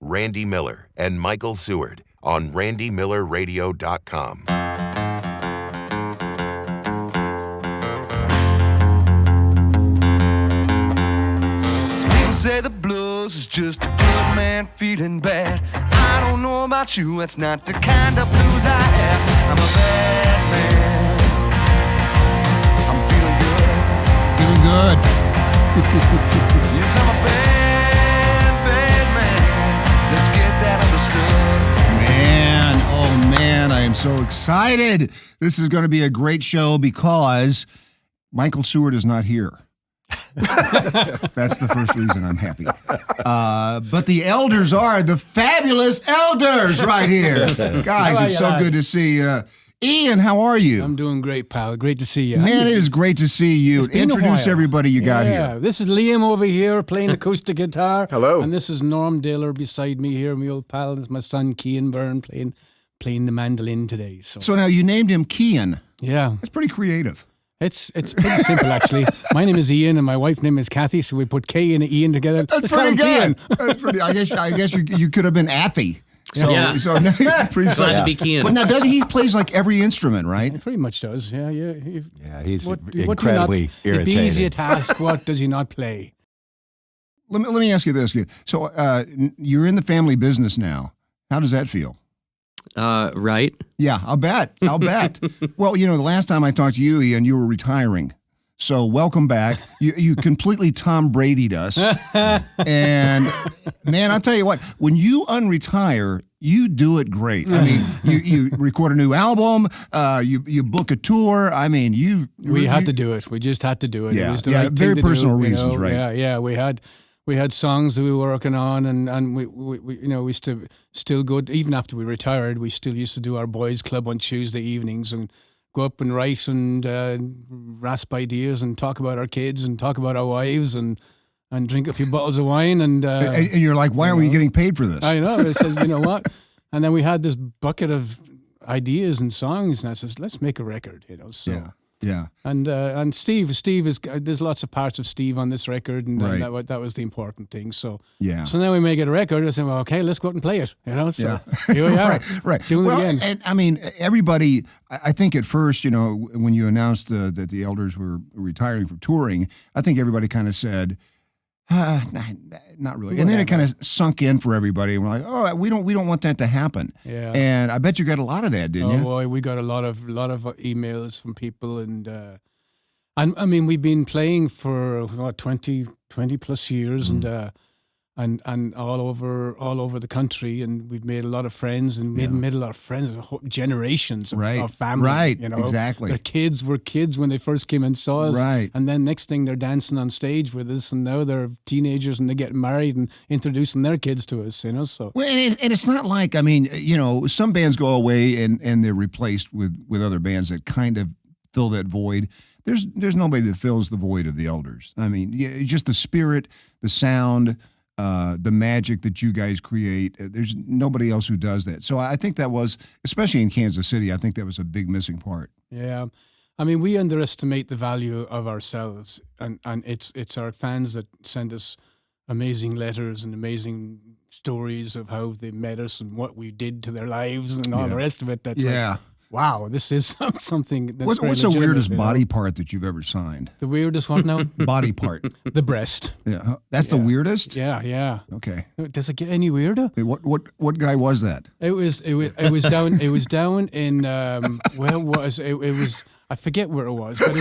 Randy Miller and Michael Seward on randymillerradio.com. People say the blues is just a good man feeling bad. I don't know about you, that's not the kind of blues I have. I'm a bad man. I'm feeling good. Feeling good. Yes, I'm a bad man. Let's get that understood. Man, oh man, I am so excited. This is going to be a great show because Michael Seward is not here. That's the first reason I'm happy. But the elders are the fabulous elders right here. Guys, it's so good to see you. Ian, how are you? I'm doing great, pal. Great to see you. Man, it is great to see you. Introduce everybody you got here. This is Liam over here playing acoustic guitar. Hello. And this is Norm Diller beside me here, my old pal. This is my son, Kian Byrne, playing the mandolin today. So now you named him Kian. Yeah. That's pretty creative. It's pretty simple, actually. My name is Ian, and my wife's name is Kathy, so we put K and Ian together. That's pretty good. That's pretty, I guess you could have been Athy. So now pretty glad to be Kian. But now, he plays like every instrument, right? He pretty much does. Yeah. Yeah, he's incredibly irritating. It'd be easy to ask, what does he not play? Let me ask you this. So you're in the family business now. How does that feel? Right. Yeah, I'll bet. Well, the last time I talked to you, Ian, you were retiring. So welcome back. You completely Tom Brady'd us. And man, I'll tell you what, when you unretire, you do it great. I mean, you record a new album, you book a tour. I mean, we had to do it. We just had to do it. Yeah, it was the right thing very to personal do, reasons, right? Yeah. We had songs that we were working on, and we still go, even after we retired, we still used to do our boys' club on Tuesday evenings and go up and write and rasp ideas and talk about our kids and talk about our wives and drink a few bottles of wine. And you're like, why are we getting paid for this? I know. I said, you know what? And then we had this bucket of ideas and songs, and I said, let's make a record, So. Yeah. And Steve is, there's lots of parts of Steve on this record, and right. that was the important thing. So So now we make it a record. I said, well, okay, let's go out and play it. So here we are, right. doing it again. And I mean, everybody. I think at first, when you announced that the elders were retiring from touring, I think everybody kind of said, not really. And then it kind of sunk in for everybody. And we're like, oh, we don't want that to happen. Yeah. And I bet you got a lot of that, didn't you? Oh boy, we got a lot of emails from people, and I mean, we've been playing for 20 plus years, and all over the country, and we've made a lot of friends, and made a lot of friends, generations of our family. Right, exactly. Their kids were kids when they first came and saw us, right. And then next thing they're dancing on stage with us, and now they're teenagers and they're getting married and introducing their kids to us, So well, and it's not like, I mean, some bands go away and they're replaced with other bands that kind of fill that void. There's nobody that fills the void of the elders. I mean, just the spirit, the sound. The magic that you guys create, there's nobody else who does that. So I think that was, especially in Kansas City, I think that was a big missing part. Yeah. I mean, we underestimate the value of ourselves, and it's our fans that send us amazing letters and amazing stories of how they met us and what we did to their lives and all the rest of it. That's like, wow, this is something that's What's the weirdest body part that you've ever signed? The weirdest one now? Body part. The breast. Yeah, that's the weirdest? Yeah. Okay. Does it get any weirder? Hey, what guy was that? It was down in where was it? It was, I forget where it was, but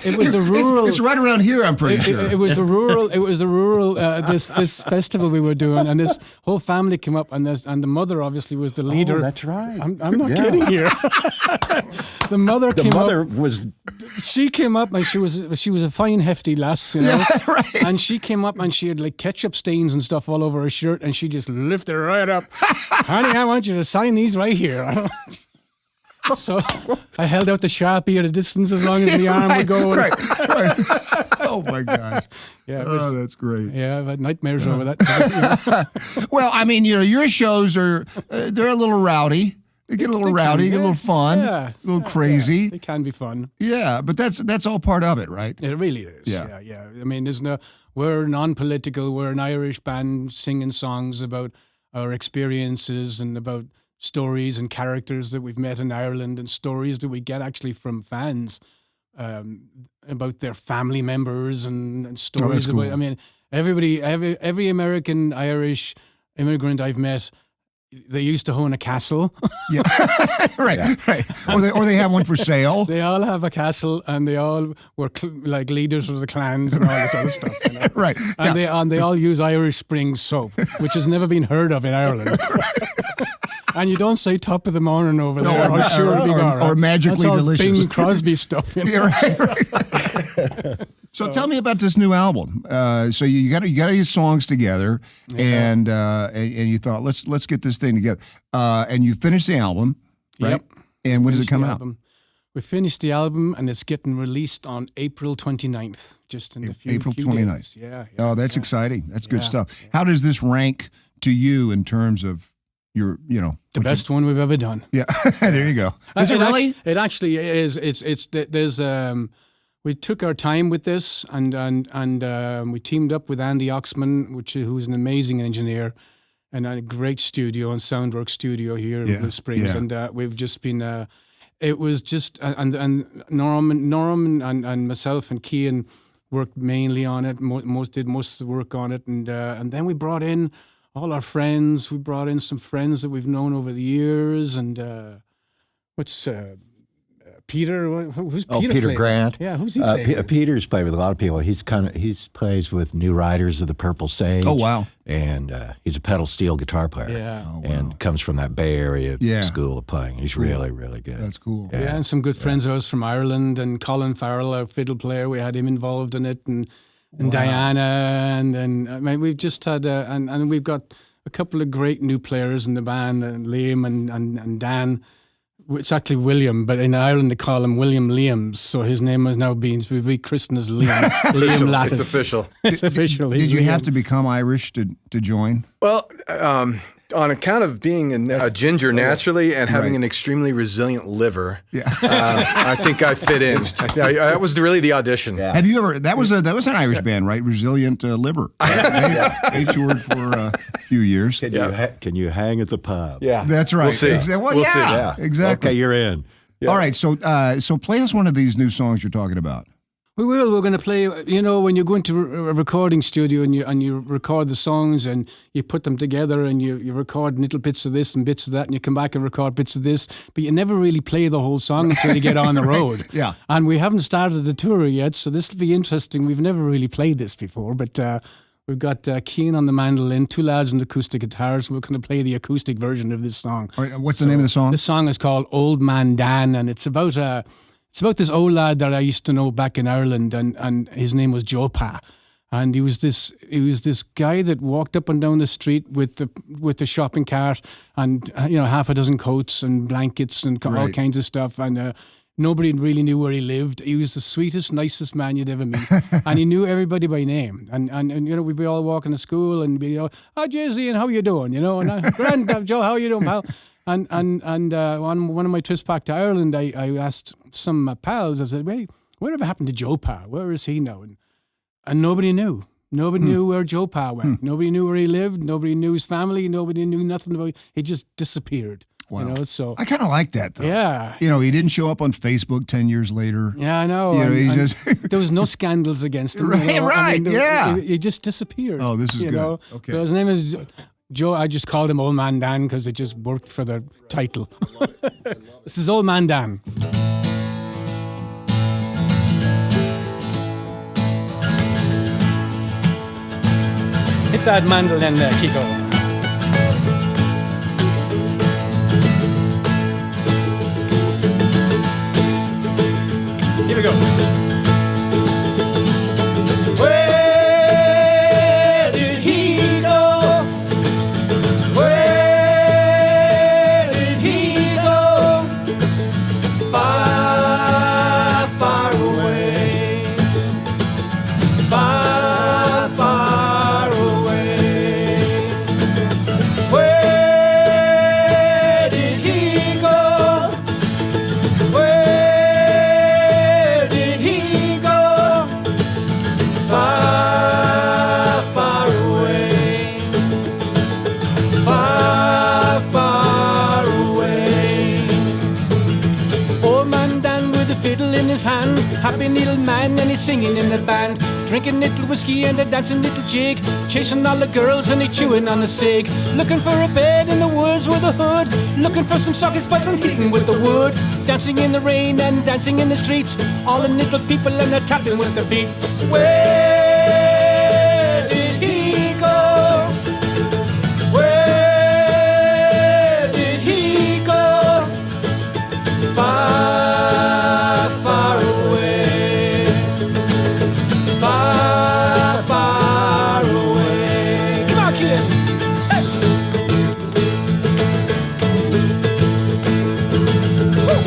it was a rural. It's right around here, I'm pretty sure. It was a rural. This festival we were doing, and this whole family came up, and the mother obviously was the leader. Oh, that's right. I'm not kidding here. The mother was. She came up, and she was a fine, hefty lass, Yeah, right. And she came up, and she had like ketchup stains and stuff all over her shirt, and she just lifted her right up. Honey, I want you to sign these right here. So I held out the Sharpie at a distance as long as the arm would go. Right. Oh my gosh. Yeah. That's great. Yeah, I've had nightmares over that. Well, I mean, your shows are they're a little rowdy. They get a little rowdy, get a little fun, a little crazy. Yeah, they can be fun. Yeah, but that's all part of it, right? It really is. Yeah. I mean, we're non-political. We're an Irish band singing songs about our experiences and about stories and characters that we've met in Ireland and stories that we get actually from fans about their family members and stories cool. about. I mean, every American Irish immigrant I've met, they used to own a castle. Yeah, right. Or they have one for sale. They all have a castle, and they all were like leaders of the clans and all this other stuff. You know? Right. And they all use Irish Spring soap, which has never been heard of in Ireland. And you don't say top of the morning over there, or sure to be or magically That's all delicious. Bing Crosby stuff. You know? Right. So tell me about this new album. So you got these songs together, and you thought let's get this thing together, and you finished the album, right? Yep. And when does it come out? Album. We finished the album, and it's getting released on April 29th, just in a few April few 29th. days. Yeah. Oh, that's exciting. That's good Yeah. stuff. How does this rank to you in terms of your, the best one we've ever done. Yeah, there you go. Is it really? It actually is. There's we took our time with this, and we teamed up with Andy Oxman, who's an amazing engineer, and a great studio and Soundwork studio here in Blue Springs, and we've just been. It was just and Norm and myself and Kian worked mainly on it. Did most of the work on it, and then we brought in all our friends. We brought in some friends that we've known over the years, and Peter? Who's Peter? Peter playing? Grant. Yeah, who's he playing? Peter's played with a lot of people. He plays with New Riders of the Purple Sage. Oh, wow. And he's a pedal steel guitar player. Yeah. Oh, wow. And comes from that Bay Area school of playing. He's really, really good. That's cool. Yeah, and some good friends of ours from Ireland, and Colin Farrell, our fiddle player, we had him involved in it, and Diana, and then we've just had and we've got a couple of great new players in the band, and Liam and Dan. It's actually William, but in Ireland they call him William Liams, so his name has now been rechristened as Liam. Liam Lattis. It's official. It's official. Did you have to become Irish to join? Well, on account of being a ginger naturally and having an extremely resilient liver, I think I fit in. That was really the audition. Yeah. Have you ever? That was an Irish band, right? Resilient Liver. They toured for a few years. Can you hang at the pub? Yeah, That's right. We'll see. Well, We'll see. Yeah. Exactly. Okay, you're in. Yeah. All right. So play us one of these new songs you're talking about. We will. We're going to play. When you go into a recording studio and you record the songs and you put them together and you record little bits of this and bits of that, and you come back and record bits of this, but you never really play the whole song until you get on the road. Yeah. And we haven't started the tour yet, so this will be interesting. We've never really played this before, but we've got Kian on the mandolin, two lads on the acoustic guitars. We're going to play the acoustic version of this song. All right, what's the name of the song? This song is called Old Man Dan, and it's about this old lad that I used to know back in Ireland, and his name was Joe Pa. And he was this guy that walked up and down the street with the shopping cart and half a dozen coats and blankets and all kinds of stuff, and nobody really knew where he lived. He was the sweetest, nicest man you'd ever meet, and he knew everybody by name. And we'd be all walking to school and be Jay-Z, and how you doing? And Grand Joe, how you doing, pal? And on one of my trips back to Ireland, I asked some of my pals, I said, "Wait, whatever happened to Joe Pa? Where is he now?" And nobody knew. Nobody knew where Joe Pa went. Nobody knew where he lived. Nobody knew his family. Nobody knew nothing about him. He just disappeared. Wow. So I kind of like that, though. yeah. He didn't show up on Facebook 10 years later. Yeah, I know. There was no scandals against him. He just disappeared. Oh, this is good. Okay. So his name is Joe. I just called him Old Man Dan because it just worked for the title. This is Old Man Dan. Hit that mandolin there, Kiko. Here we go. Where did he go? Where did he go? Far, far away. Far, far away. happy little man and he's singing in the band, drinking little whiskey and a dancing little jig, chasing all the girls and he chewing on a cig, looking for a bed in the woods with a hood, looking for some socket spots and hitting with the wood, dancing in the rain and dancing in the streets, all the little people and they're tapping with their feet. Where did he go? Where did he go? Far, far away. Far, far away. Come on, kid. Hey. Woo.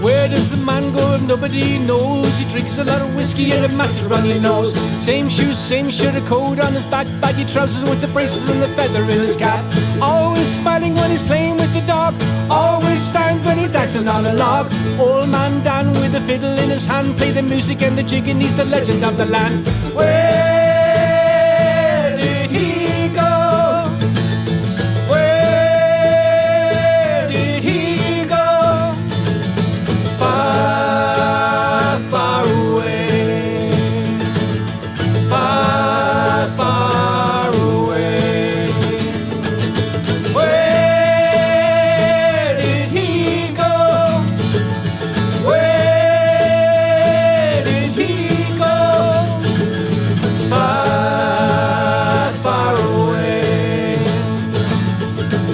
Where does the man go if nobody knows? He drinks a lot of whiskey and a massive runny nose. Same shoes, same shirt, a coat on his back, baggy trousers with the braces and the feather in his cap. Always smiling when he's playing with the dog, always stands when he's dancing on a log. Old man Dan with a fiddle in his hand, play the music and the jig and he's the legend of the land. Where did he go? Where did he go? Far, far away. Far, far away. Where did he go? Where did he go? Far, far away.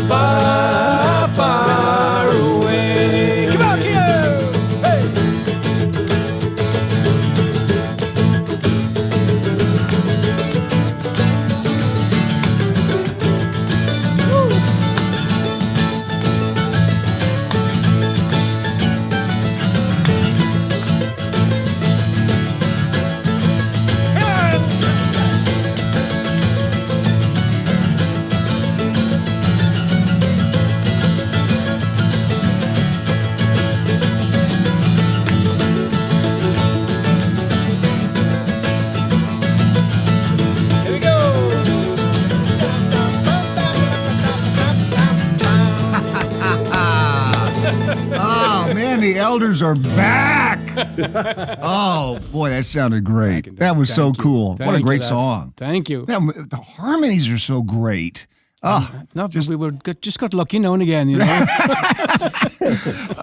Far, far away. Come on, Kian! Hey! Here we go! Oh man, the elders are back. Oh boy, that sounded great. That was so cool. What a great song. Thank you. The harmonies are so great. Oh, We just got lucky now and again, you know.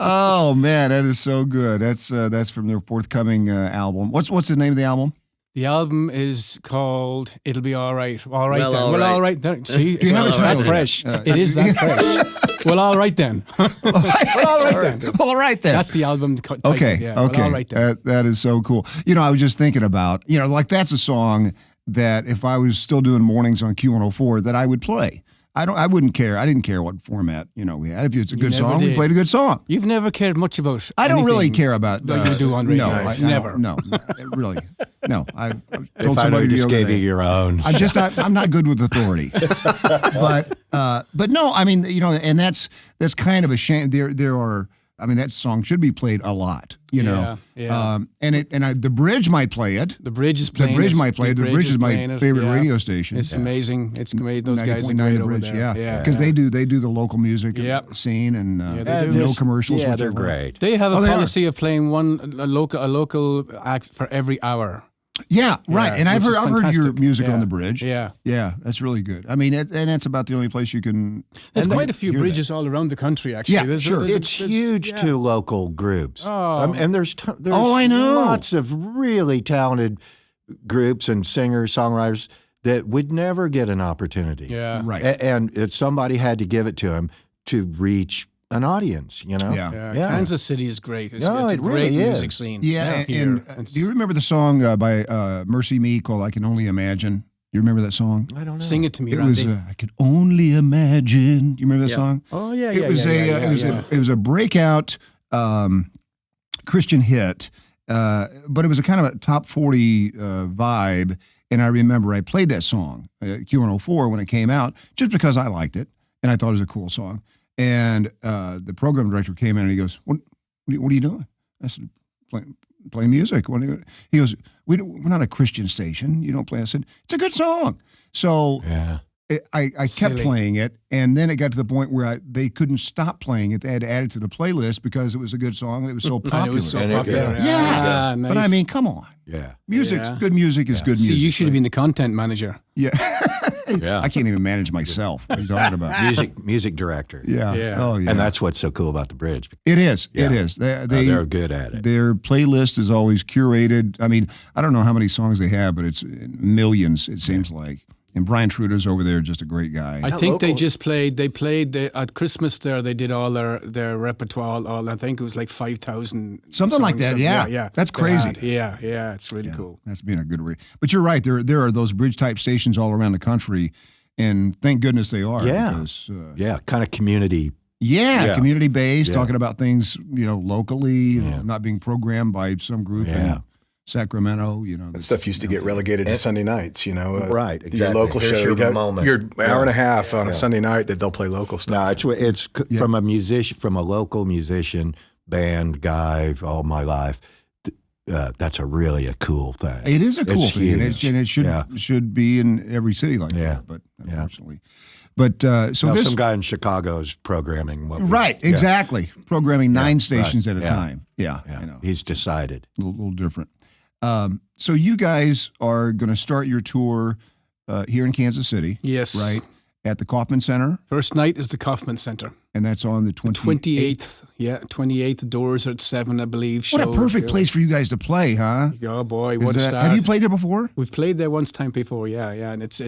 oh man, that is so good. That's from their forthcoming album. What's the name of the album? The album is called "It'll Be All Right." All right Well, then. all Well, right. all right then. See, you have it's a that title fresh. yet? It is that fresh. Well, all right then. Well, all right then. All right then. That's the album title. Okay. Yeah. Okay. Well, all right then. That is so cool. You know, I was just thinking about, you know, like that's a song that if I was still doing mornings on Q104 that I would play. I wouldn't care. I didn't care what format, you know, we had. If it's a good never song, we did. played a good song. You've never cared much about. I don't really anything care about like you do on radio. No, I Never. don't. No, really. No, I told If I somebody the just other gave you day. your own. I'm not good with authority. but no, I mean, you know, and that's kind of a shame. There are. I mean, that song should be played a lot, you know. Yeah. The Bridge might play it. The Bridge is playing. The Bridge might play it. The Bridge is my playing it, favorite yeah. radio station. It's amazing. It's great. Those guys are 90.9 great The over Bridge, there. yeah, because they do the local music Yep. scene and they do. no commercials. Yeah, which they're are great. They have a they are. policy of playing a local act for every hour. Yeah, right. Yeah, And I've which is heard your fantastic. music Yeah. on the Bridge. Yeah. That's really good. I mean, and that's about the only place you can. There's and quite a few hear bridges all around the country, actually. Yeah, sure. It's huge to local groups. Oh. And there's I know. lots of really talented groups and singers, songwriters that would never get an opportunity. Yeah. Right. And if somebody had to give it to them to reach an audience, you know? Yeah. Kansas City is great. It's No, a it great really music is. scene. Yeah, here. and do you remember the song by Mercy Me called "I Can Only Imagine"? You remember that song? I don't know. Sing it to me, It was Randy. "I Could Only Imagine." Do you remember that song? Oh yeah, It was it was a breakout Christian hit, but it was a kind of a top 40 vibe. And I remember I played that song at Q104 when it came out, just because I liked it and I thought it was a cool song. And the program director came in and he goes, "What are you doing?" I said, play music. He goes, we're not a Christian station. You don't play. I said, it's a good song. So I kept Silly. playing it, and then it got to the point where they couldn't stop playing it. They had to add it to the playlist because it was a good song and it was so popular. And it was so And it popular. goes. Yeah. Nice. But I mean, come on. Yeah. Good music is good See, music. you should have been the content manager. Yeah. Yeah. I can't even manage myself. What are you talking about? music director. Yeah. Yeah. Oh, yeah. And that's what's so cool about the Bridge. It is. Yeah. It is. They're good at it. Their playlist is always curated. I mean, I don't know how many songs they have, but it's millions, it seems like. And Brian Trudeau's over there, just a great guy. I think they just played. They played at Christmas there. They did all their repertoire. All I think it was like 5,000. Something like that. Yeah. yeah. That's They crazy. had. Yeah. It's really cool. That's being a good rate. But you're right. There are those bridge type stations all around the country, and thank goodness they are. Yeah. Because, Yeah, kind of community. yeah, Yeah. community based, Yeah. talking about things locally, not being programmed by some group Yeah. in Sacramento. That stuff used to get relegated to Sunday nights, Right, Your exactly. local Here's show. your You got moment. your hour and a half on a Sunday night that they'll play local stuff. No, it's from a musician, from a local musician, band guy all my life. That's a cool thing. It is a cool It's thing, and huge. it should be in every city like Yeah. that. But unfortunately, but so Now, this some guy in Chicago is programming. right, exactly, programming 9 stations right, at a yeah. time. Yeah, Yeah, I know. he's decided. A little different. So you guys are going to start your tour here in Kansas City, Yes. right, at the Kauffman Center, First night is the Kaufman Center. and that's on the 28th. Yeah, 28th. Doors are at 7, I believe. What a show- perfect show. place for you guys to play, huh? Oh boy, Is what a that- start! have you played there before? We've played there once time before, yeah, and it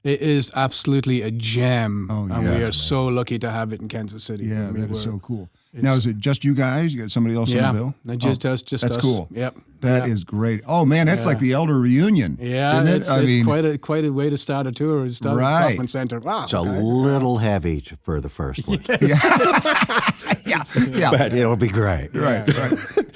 is absolutely a gem, Oh, yeah. and we are That's so lucky to have it in Kansas City. Yeah, I mean, that is we're- so cool. Now, is it just you guys? You got somebody else Yeah, on the bill? just that's us. cool. Yep. That is great. Oh man, that's like the elder reunion. Yeah, isn't it? it's quite a way to start a tour. Start at the Right. Kaufman Center. Wow. It's a little heavy for the first one, yeah. but it'll be great. Right.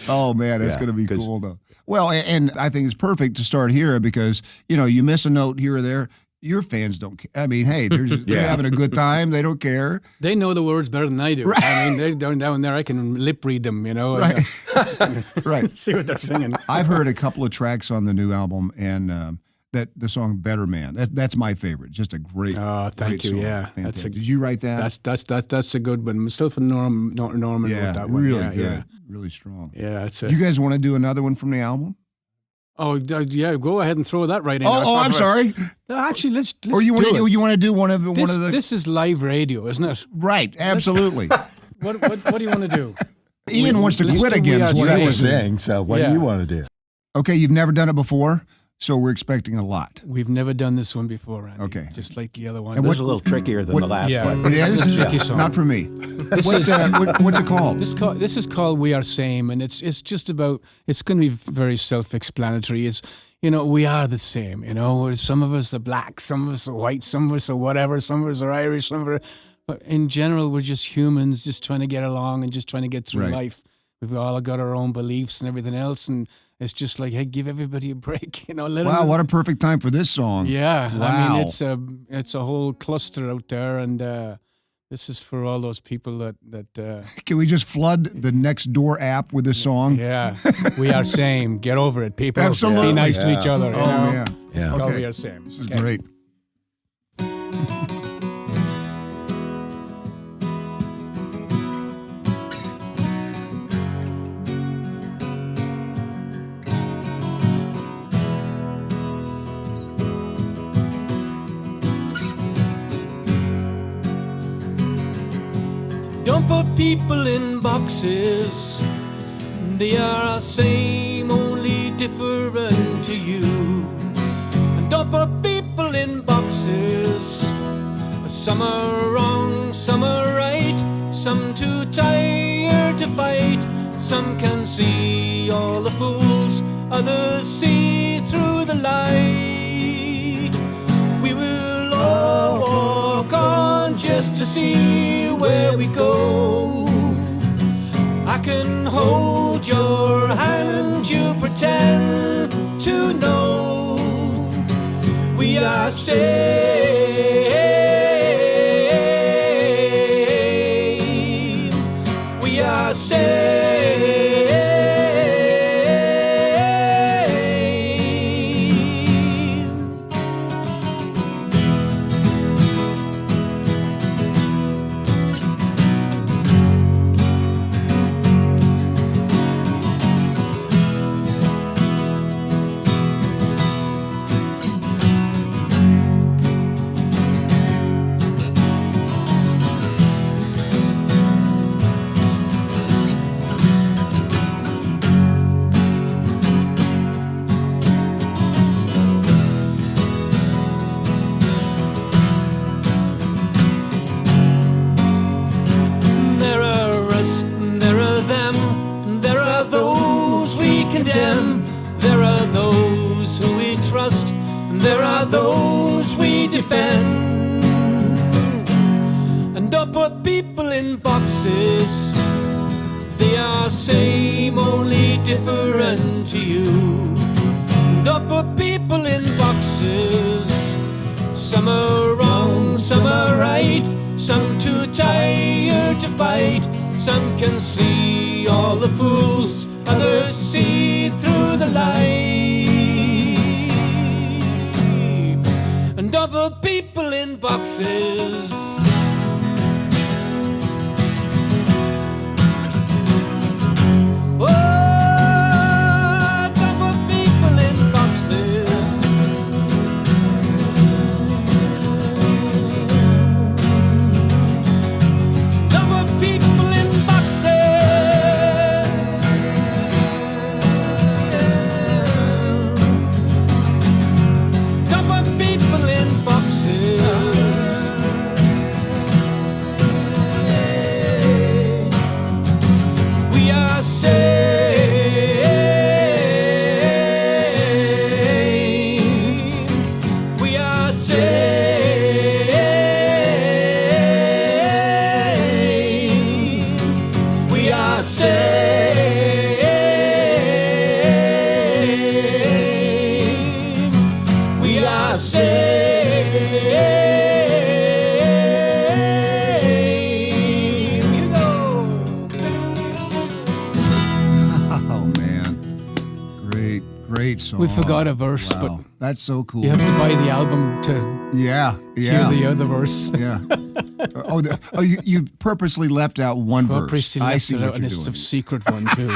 Oh man, that's Yeah, going to be 'cause- cool though. Well, and I think it's perfect to start here because you miss a note here or there. Your fans don't care. I mean, hey, they're having a good time. They don't care. They know the words better than I do. Right. I mean, they're down there. I can lip read them, Right. Right. see what they're singing. I've heard a couple of tracks on the new album, and that the song "Better Man." That's my favorite. Just a great. Oh, thank great you. song. Yeah, Fantastic. Did you write that? that's a good one. Myself and Norman yeah, wrote that one. really yeah, good, yeah, really strong. yeah. That's Do it. you guys want to do another one from the album? Oh, yeah. Go ahead and throw that right in. Oh, I'm sorry. No, actually, let's Or you want do to it. you want to do one of the This is live radio, isn't it? right? Absolutely. What do you want to do? Ian wants to let's quit do again. We is Are what You I have to was saying. sing, so what Yeah. do you want to do? Okay, you've never done it before, so we're expecting a lot. We've never done this one before, Andy. Okay. Just like the other one. And This is a little trickier than the last yeah. one. It is This is a tricky song. not for me. This What, is- what's it called? This is called "We Are Same," and it's just about. It's going to be very self-explanatory. It's we are the same. Some of us are black, some of us are white, some of us are whatever, some of us are Irish, but in general, we're just humans, just trying to get along and just trying to get through Right. life. We've all got our own beliefs and everything else, and it's just like, hey, give everybody a break. Let Wow, them. what a perfect time for this song. Yeah, I Wow. mean it's a whole cluster out there, and this is for all those people that Can we just flood the next door app with this song? yeah, we are same. Get over it, people. Absolutely. Be nice to each other. Oh man. It's Yeah. called Okay. We Are Same. This is Okay. great. Don't put people in boxes. They are the same, only different to you. And don't put people in boxes. Some are wrong, some are right. Some too tired to fight. Some can see all the fools. Others see through the light. We will all walk on just to see where we go. I can hold your hand, you pretend to know. We are same. We are same. there are those we defend, and upper people in boxes. They are same, only different to you. And upper people in boxes. Some are wrong, some are right. Some too tired to fight. Some can see all the fools, others see through the light. And other people in boxes. We forgot a verse, wow. but that's so cool. You have to buy the album to hear the other verse. Yeah. You purposely left out one verse. Purposely left it out, and it's a secret one too.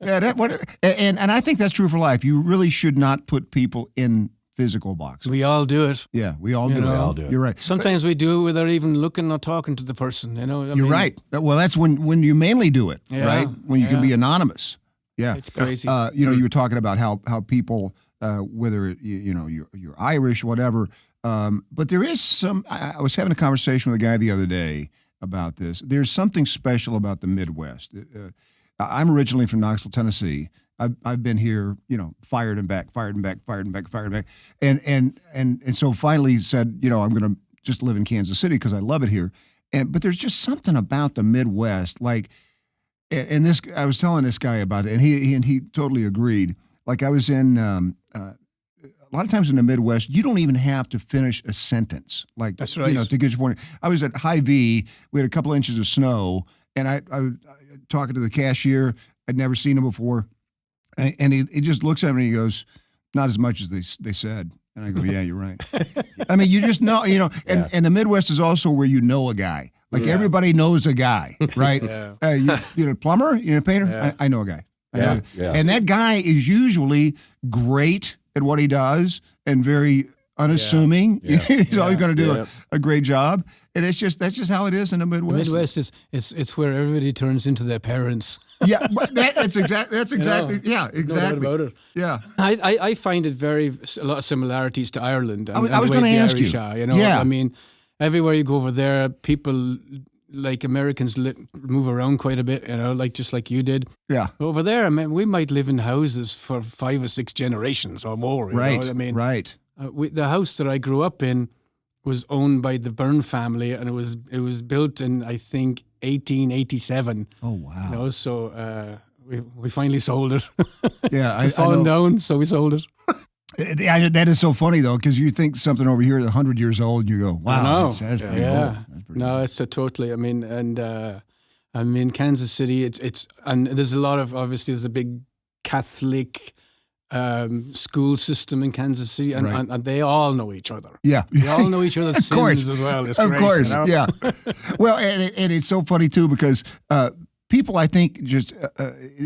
And I think that's true for life. You really should not put people in physical boxes. We all do it. Yeah, we all do it. You're right. Sometimes we do it without even looking or talking to the person. You're right. Well, that's when you mainly do it, right? When you can be anonymous. Yeah, it's crazy. You were talking about how people, whether you're Irish, whatever, but there is some. I was having a conversation with a guy the other day about this. There's something special about the Midwest. I'm originally from Knoxville, Tennessee. I've been here, fired and back, and so finally said, I'm going to just live in Kansas City because I love it here. But there's just something about the Midwest, like. And this, I was telling this guy about it, and he totally agreed. Like I was in, a lot of times in the Midwest, you don't even have to finish a sentence. Like that's right. To get your point. I was at Hy-Vee. We had a couple of inches of snow, and I talking to the cashier. I'd never seen him before, and he just looks at me and he goes, "Not as much as they said." And I go, "Yeah, you're right." I mean, you just know, and the Midwest is also where you know a guy. Like everybody knows a guy, right? You a plumber? You a painter? Yeah. I know a guy. Yeah. And that guy is usually great at what he does and very unassuming. Yeah. He's always going to do a great job. And that's just how it is in the Midwest. The Midwest it's where everybody turns into their parents. Yeah, but that's exactly exactly. No doubt about it. Yeah. I find it a lot of similarities to Ireland. And, I was going to ask Irish you. Are, Yeah. I mean, everywhere you go over there, people like Americans move around quite a bit, just like you did. Yeah. Over there, I mean, we might live in houses for 5 or 6 generations or more. Right. I mean, right. The house that I grew up in was owned by the Byrne family, and it was built in, I think, 1887. Oh wow. So we finally sold it. Yeah, It's fallen down, so we sold it. That is so funny though, because you think something over here is 100 years old, and you go, "Wow, that's pretty old." That's pretty old. It's totally. I mean, and Kansas City. And there's a lot of obviously there's a big Catholic school system in Kansas City, and they all know each other. Yeah, they all know each other's sins as well. It's great, course, yeah. Well, and it's so funny too because people, I think, just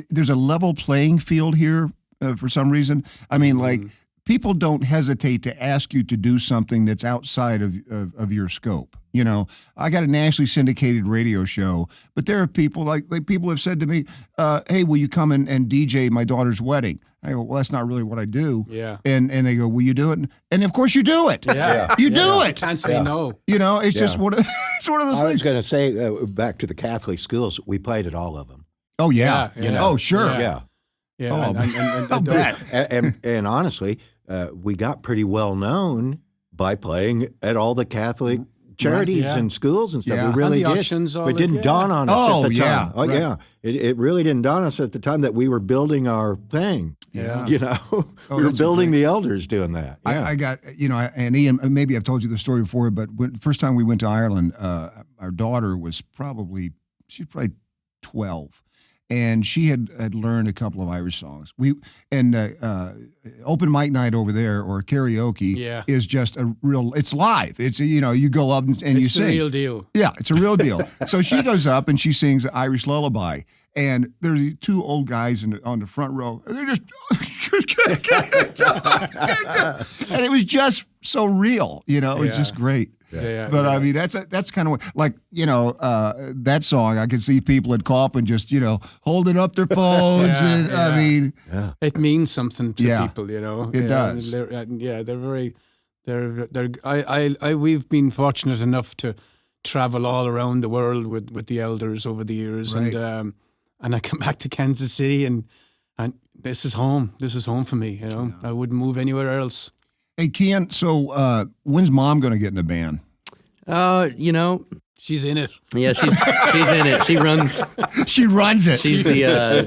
there's a level playing field here for some reason. I mean, like. People don't hesitate to ask you to do something that's outside of your scope. I got a nationally syndicated radio show, but there are people like people have said to me, "Hey, will you come and DJ my daughter's wedding?" I go, "Well, that's not really what I do." Yeah. And they go, "Will you do it?" And of course you do it. Yeah. You do it. Can't say no. It's just it's one of those I things. was going to say, back to the Catholic schools, we played at all of them. Oh yeah. Yeah. Oh sure. Yeah. Yeah. I'll bet. And honestly, we got pretty well known by playing at all the Catholic charities and schools and stuff. Yeah. We really And the did. auctions, all It didn't that, dawn on us at the time. Yeah, Oh, right. yeah. It really didn't dawn on us at the time that we were building our thing. Yeah. You know, we were that's building great. the elders doing that. Yeah. I got, and Ian, maybe I've told you the story before, but first time we went to Ireland, our daughter was she's probably 12. And she had learned a couple of Irish songs. Open mic night over there or karaoke is just it's live. It's, you go up and you It's sing. the real deal. Yeah, it's a real deal. So she goes up and she sings an Irish lullaby. And there's these two old guys on the front row. And they're just, and it was just so real, It was just great. But I mean, that's kind of like, that song. I could see people at Coffin just, holding up their phones. I mean, It means something to people, It does. They're very, we've been fortunate enough to travel all around the world with the elders over the years, Right. and I come back to Kansas City and this is home. This is home for me. I wouldn't move anywhere else. hey, Kian, so when's Mom going to get in the band? She's in it. Yeah, she's in it. She runs. She runs it. She's the. yeah,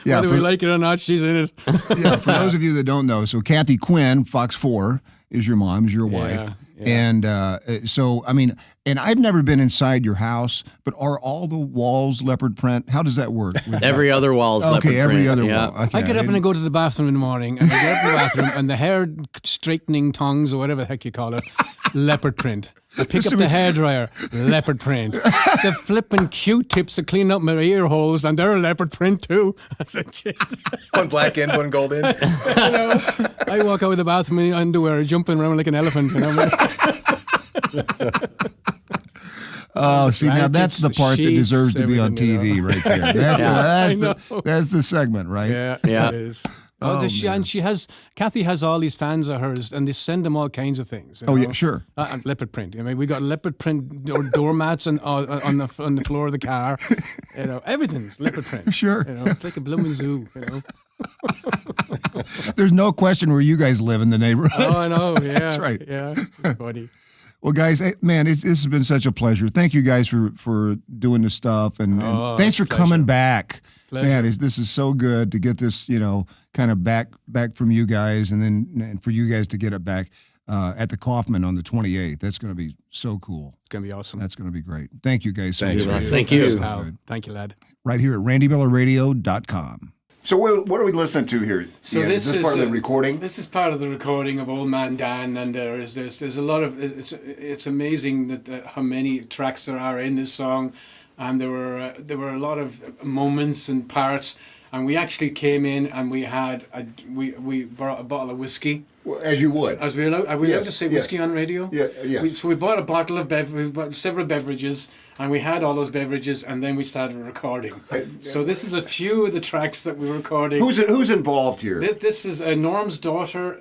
Whether we like it or not, she's in it. yeah, for those of you that don't know, so Kathy Quinn, Fox 4, is your mom, is your wife. And so, I mean, and I've never been inside your house, but are all the walls leopard print? How does that work? Every other wall's leopard Okay, every print, other yeah. wall. Okay, I get up and I didn't- go to the bathroom in the morning, and I get up in the bathroom, and the hair straightening tongs or whatever the heck you call it, leopard print. I pick up the hairdryer, leopard print. The flipping Q-tips that clean up my ear holes, and they're leopard print too. I said, Jesus. One black in, one gold in. I walk out of the bathroom in underwear, jumping around like an elephant. Oh, see, now that's the part that sheets, deserves to be on everything, TV right there. That's the segment, right? Yeah, Yeah. it is. And Kathy has all these fans of hers, and they send them all kinds of things. Oh, yeah, sure. And leopard print. I mean, we got leopard print doormats on the floor of the car. Everything's leopard print. Sure. It's like a blooming zoo. There's no question where you guys live in the neighborhood. Oh, I know. Yeah, That's right. Yeah, it's funny. Well, guys, man, this has been such a pleasure. Thank you guys for doing this stuff, and thanks for coming back. Pleasure. Man, this is so good to get this, kind of back from you guys, and for you guys to get it back at the Kaufman on the 28th. That's going to be so cool. It's gonna be awesome. That's going to be great. Thank you guys so Thanks, much. man. Thank you. So Pal. good. Thank you, lad. Right here at randymillerradio.com. So what are we listening to here? So Ian? this is is part of the a- recording? This is part of the recording of Old Man Dan, and there's a lot of it's amazing that how many tracks there are in this song, and there were a lot of moments and parts, and we actually came in and we had we brought a bottle of whiskey. Well, as you would. Are we allowed to say whiskey on radio? Yeah. So we bought a bottle of we bought several beverages, and we had all those beverages, and then we started recording. So this is a few of the tracks that we were recording. Who's involved here? This is Norm's daughter,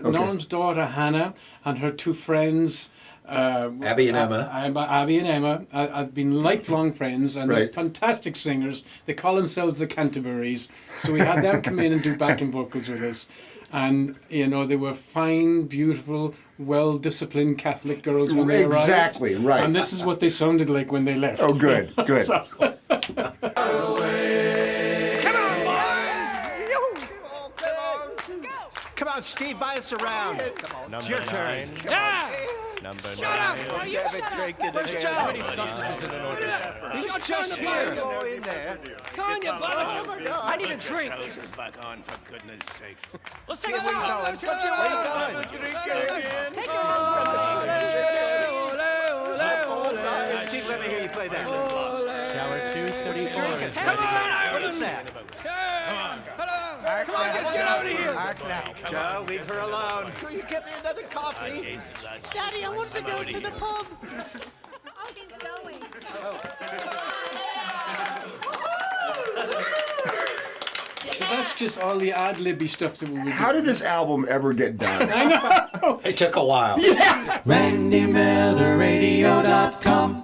Hannah, and her two friends. Abby and Emma. Abby and Emma. I've been lifelong friends, and they're Right. fantastic singers. They call themselves the Canterburys. So we had them come in and do backing vocals with us. And, they were fine, beautiful, well-disciplined Catholic girls when they arrived. Exactly, right. And this is what they sounded like when they left. Oh, good. Come on, Steve, buy us around. It's your turn. Shut up! Oh, you shut up! Where's Joe? He's not just here. Go in there. Come on, you buttocks. I need a drink. Back on, for goodness sakes. Let's take a song. Let's go. Where you going? Take her home. Steve, let me hear you play that. Shower 234 is Come on, What Ireland. is that? Come on, let's get out of here. Joe, leave her alone. Will you get me another coffee? Daddy, I want to go to the pub. Oh, he's going. So that's just all the ad-libby stuff that we were doing. How did this album ever get done? It took a while. RandyMillerRadio.com